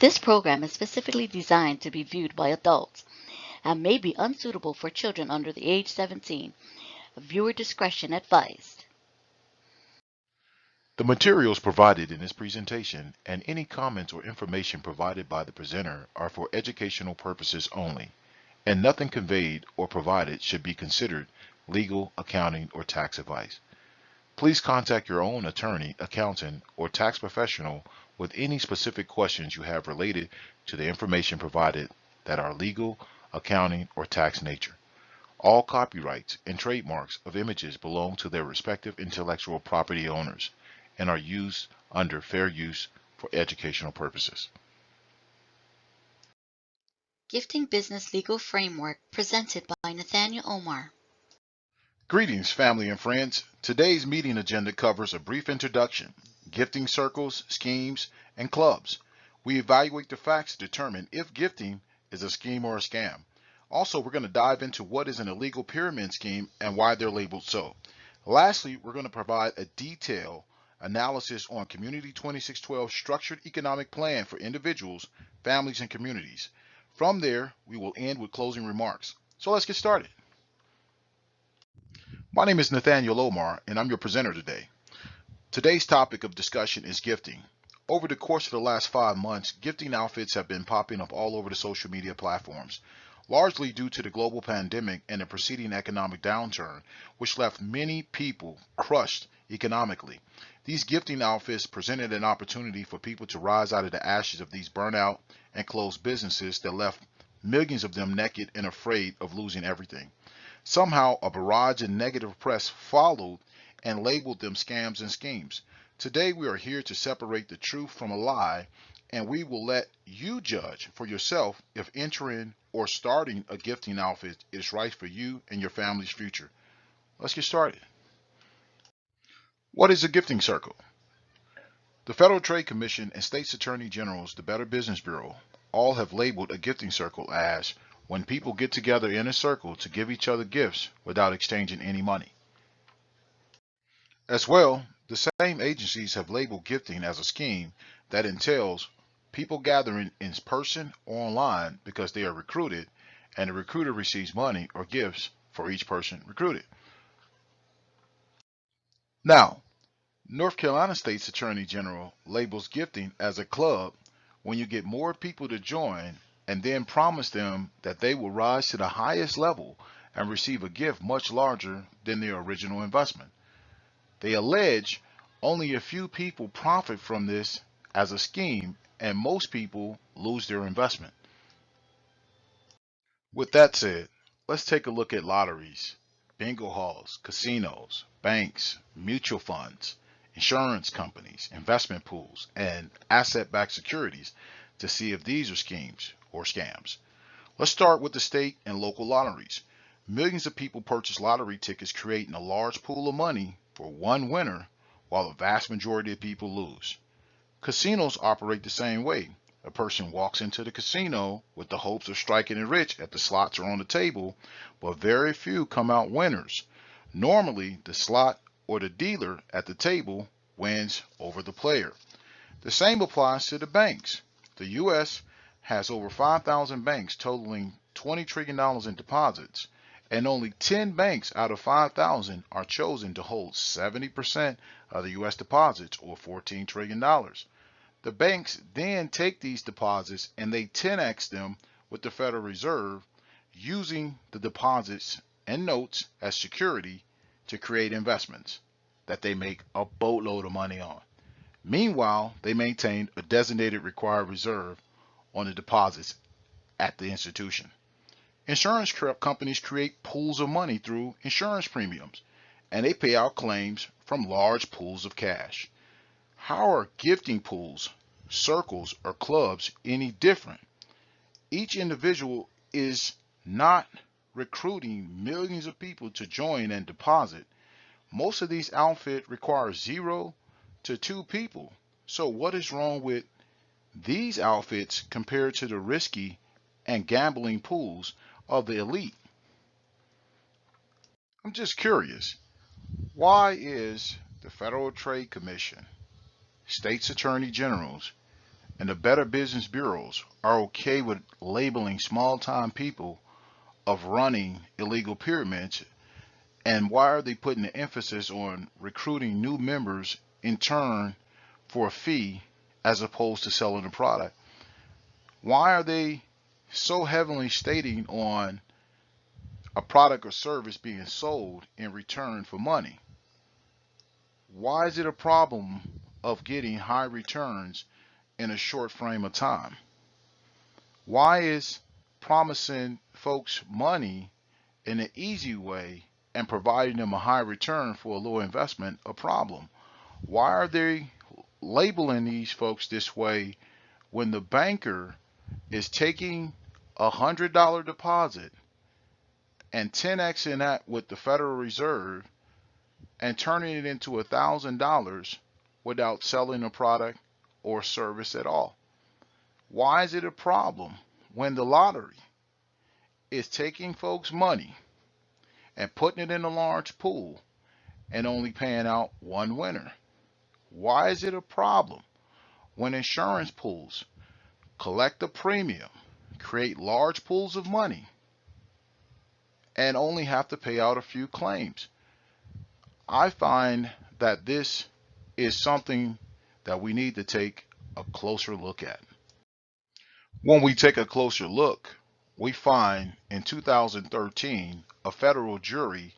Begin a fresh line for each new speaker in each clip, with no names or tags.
This program is specifically designed to be viewed by adults and may be unsuitable for children under the age 17. Viewer discretion advised.
The materials provided in this presentation and any comments or information provided by the presenter are for educational purposes only, and nothing conveyed or provided should be considered legal, accounting, or tax advice. Please contact your own attorney, accountant, or tax professional with any specific questions you have related to the information provided that are legal, accounting, or tax nature. All copyrights and trademarks of images belong to their respective intellectual property owners and are used under fair use for educational purposes.
Gifting Business Legal Framework presented by Nathaniel Omar.
Greetings, family and friends. Today's meeting agenda covers a brief introduction, gifting circles, schemes, and clubs. We evaluate the facts to determine if gifting is a scheme or a scam. Also, we're going to dive into what is an illegal pyramid scheme and why they're labeled so. Lastly, we're going to provide a detailed analysis on Community 2612 Structured Economic Plan for individuals, families, and communities. From there, we will end with closing remarks. So let's get started. My name is Nathaniel Omar, and I'm your presenter today. Today's topic of discussion is gifting. Over the course of the last 5 months, gifting outfits have been popping up all over the social media platforms, largely due to the global pandemic and the preceding economic downturn, which left many people crushed economically. These gifting outfits presented an opportunity for people to rise out of the ashes of these burnout and closed businesses that left millions of them naked and afraid of losing everything. Somehow, a barrage of negative press followed and labeled them scams and schemes. Today, we are here to separate the truth from a lie, and we will let you judge for yourself if entering or starting a gifting outfit is right for you and your family's future. Let's get started. What is a gifting circle? The Federal Trade Commission and State's Attorney General's the Better Business Bureau all have labeled a gifting circle as when people get together in a circle to give each other gifts without exchanging any money. As well, the same agencies have labeled gifting as a scheme that entails people gathering in person or online because they are recruited, and the recruiter receives money or gifts for each person recruited. Now, North Carolina State's Attorney General labels gifting as a club when you get more people to join and then promise them that they will rise to the highest level and receive a gift much larger than their original investment. They allege only a few people profit from this as a scheme, and most people lose their investment. With that said, let's take a look at lotteries, bingo halls, casinos, banks, mutual funds, insurance companies, investment pools, and asset-backed securities to see if these are schemes or scams. Let's start with the state and local lotteries. Millions of people purchase lottery tickets, creating a large pool of money for one winner, while the vast majority of people lose. Casinos operate the same way. A person walks into the casino with the hopes of striking it rich if the slots are on the table, but very few come out winners. Normally, the slot or the dealer at the table wins over the player. The same applies to the banks. The U.S. has over 5,000 banks totaling $20 trillion in deposits, and only 10 banks out of 5,000 are chosen to hold 70% of the U.S. deposits, or $14 trillion. The banks then take these deposits and they 10x them with the Federal Reserve, using the deposits and notes as security to create investments that they make a boatload of money on. Meanwhile, they maintain a designated required reserve on the deposits at the institution. Insurance companies create pools of money through insurance premiums, and they pay out claims from large pools of cash. How are gifting pools, circles, or clubs any different? Each individual is not recruiting millions of people to join and deposit. Most of these outfits require 0 to 2 people. So what is wrong with these outfits compared to the risky and gambling pools of the elite? I'm just curious, why is the Federal Trade Commission, state's attorney generals, and the Better Business Bureaus are okay with labeling small time people of running illegal pyramids? And why are they putting the emphasis on recruiting new members in turn for a fee as opposed to selling the product? Why are they so heavily stating on a product or service being sold in return for money? Why is it a problem of getting high returns in a short frame of time? Why is promising folks money in an easy way and providing them a high return for a low investment a problem? Why are they labeling these folks this way when the banker is taking $100 deposit and 10x in that with the Federal Reserve and turning it into $1,000 without selling a product or service at all? Why is it a problem when the lottery is taking folks' money and putting it in a large pool and only paying out one winner? Why is it a problem when insurance pools collect a premium, create large pools of money, and only have to pay out a few claims? I find that this is something that we need to take a closer look at. When we take a closer look, we find in 2013, a federal jury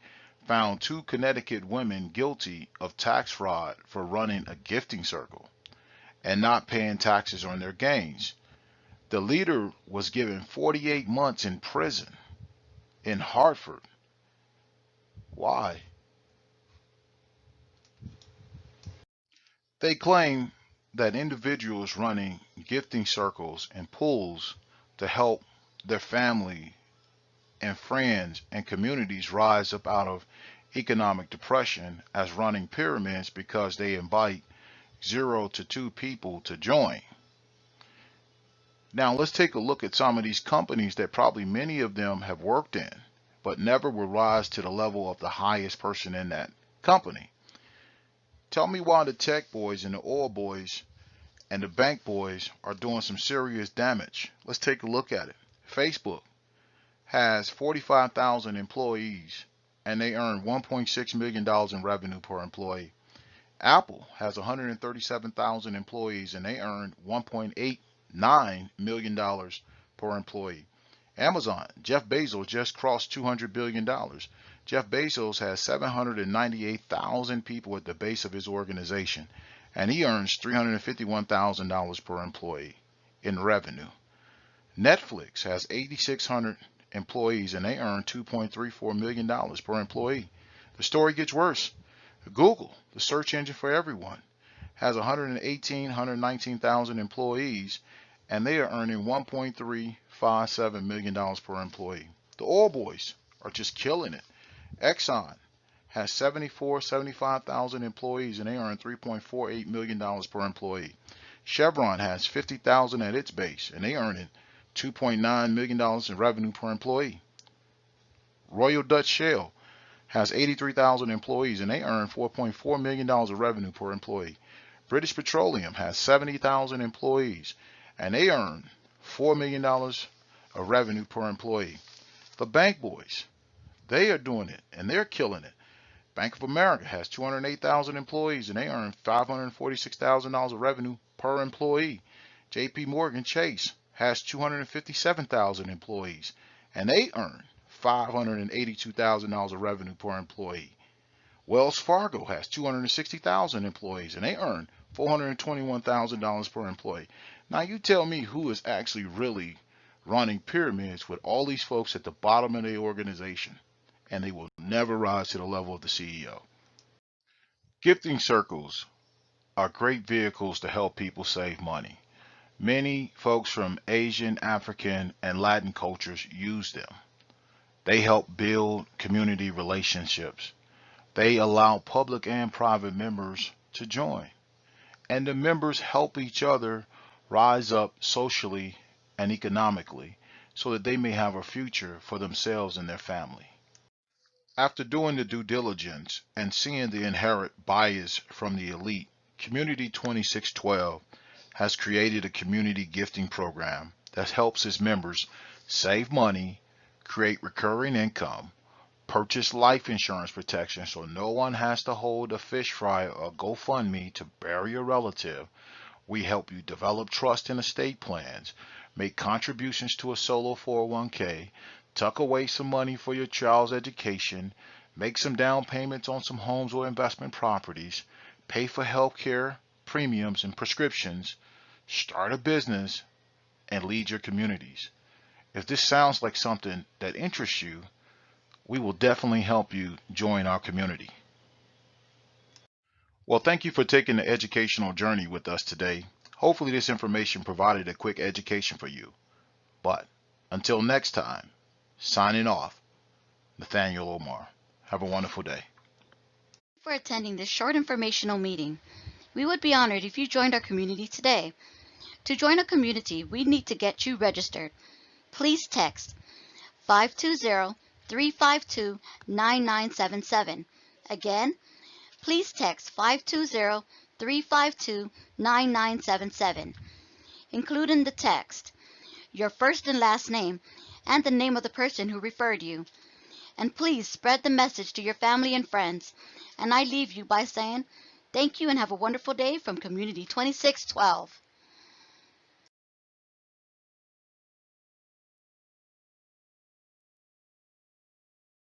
found two Connecticut women guilty of tax fraud for running a gifting circle and not paying taxes on their gains. The leader was given 48 months in prison in Hartford. Why? They claim that individuals running gifting circles and pools to help their family and friends and communities rise up out of economic depression as running pyramids because they invite 0 to 2 people to join. Now let's take a look at some of these companies that probably many of them have worked in, but never will rise to the level of the highest person in that company. Tell me why the tech boys and the oil boys and the bank boys are doing some serious damage. Let's take a look at it. Facebook has 45,000 employees and they earn $1.6 million in revenue per employee. Apple has 137,000 employees and they earn $1.89 million per employee. Amazon, Jeff Bezos just crossed $200 billion. Jeff Bezos has 798,000 people at the base of his organization, and he earns $351,000 per employee in revenue. Netflix has 8,600 employees, and they earn $2.34 million per employee. The story gets worse. Google, the search engine for everyone, has 119,000 employees, and they are earning $1.357 million per employee. The oil boys are just killing it. Exxon has 75,000 employees, and they earn $3.48 million per employee. Chevron has 50,000 at its base, and they earning $2.9 million in revenue per employee. Royal Dutch Shell has 83,000 employees, and they earn $4.4 million of revenue per employee. British Petroleum has 70,000 employees, and they earn $4 million of revenue per employee. The bank boys, they are doing it, and they're killing it. Bank of America has 208,000 employees, and they earn $546,000 of revenue per employee. JP Morgan Chase has 257,000 employees, and they earn $582,000 of revenue per employee. Wells Fargo has 260,000 employees, and they earn $421,000 per employee. Now you tell me who is actually really running pyramids with all these folks at the bottom of their organization, and they will never rise to the level of the CEO. Gifting circles are great vehicles to help people save money. Many folks from Asian, African, and Latin cultures use them. They help build community relationships. They allow public and private members to join, and the members help each other rise up socially and economically so that they may have a future for themselves and their family. After doing the due diligence and seeing the inherent bias from the elite, Community 2612 has created a community gifting program that helps its members save money, create recurring income, purchase life insurance protection so no one has to hold a fish fry or GoFundMe to bury a relative. We help you develop trust in estate plans, make contributions to a solo 401k, tuck away some money for your child's education, make some down payments on some homes or investment properties, pay for health care, premiums, and prescriptions, start a business, and lead your communities. If this sounds like something that interests you, we will definitely help you join our community. Well, thank you for taking the educational journey with us today. Hopefully, this information provided a quick education for you. But until next time, signing off, Nathaniel Omar. Have a wonderful day.
For attending this short informational meeting. We would be honored if you joined our community today. To join our community, we need to get you registered. Please text 520-352-9977. Again, please text 520-352-9977. Include in the text your first and last name and the name of the person who referred you. And please spread the message to your family and friends. And I leave you by saying thank you and have a wonderful day from Community 2612.